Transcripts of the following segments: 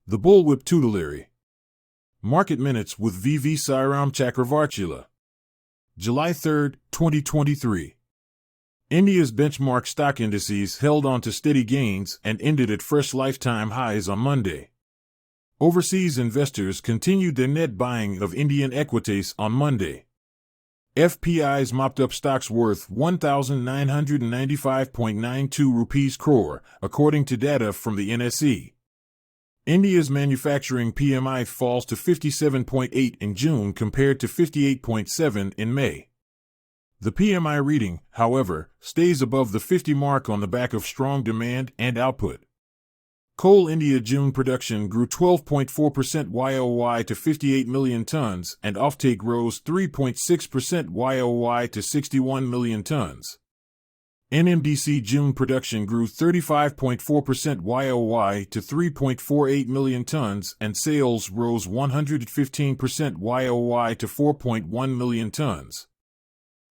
The Bullwhip Tutelary. Market Minutes with VV Sairam Chakravartula. July 3, 2023. India's benchmark stock indices held on to steady gains and ended at fresh lifetime highs on Monday. Overseas investors continued their net buying of Indian equites on Monday. FPIs mopped up stocks worth 1,995.92 rupees crore, according to data from the NSE. India's manufacturing PMI falls to 57.8 in June compared to 58.7 in May. The PMI reading, however, stays above the 50 mark on the back of strong demand and output. Coal India June production grew 12.4% YOY to 58 million tons and offtake rose 3.6% YOY to 61 million tons. NMDC June production grew 35.4% YOY to 3.48 million tons and sales rose 115% YOY to 4.1 million tons.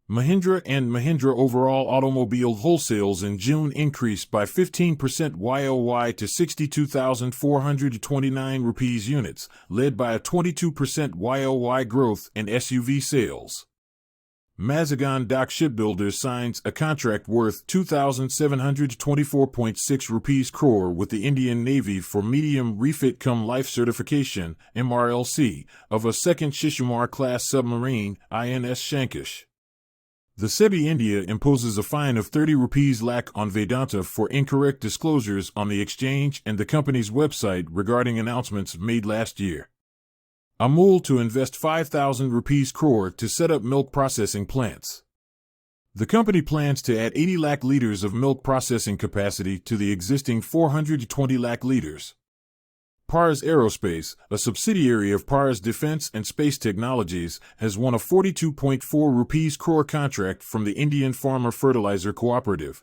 Mahindra and Mahindra overall automobile wholesales in June increased by 15% YOY to 62,429 rupees units, led by a 22% YOY growth in SUV sales. Mazagon Dock Shipbuilders signs a contract worth 2,724.6 rupees crore with the Indian Navy for medium refit cum life certification (MRLC) of a second Shishumar-class submarine, INS Shankish. The SEBI India imposes a fine of 30 rupees lakh on Vedanta for incorrect disclosures on the exchange and the company's website regarding announcements made last year. Amul to invest 5,000 rupees crore to set up milk processing plants. The company plans to add 80 lakh liters of milk processing capacity to the existing 420 lakh liters. Pars Aerospace, a subsidiary of Pars Defence and Space Technologies, has won a 42.4 rupees crore contract from the Indian Farmer Fertilizer Cooperative.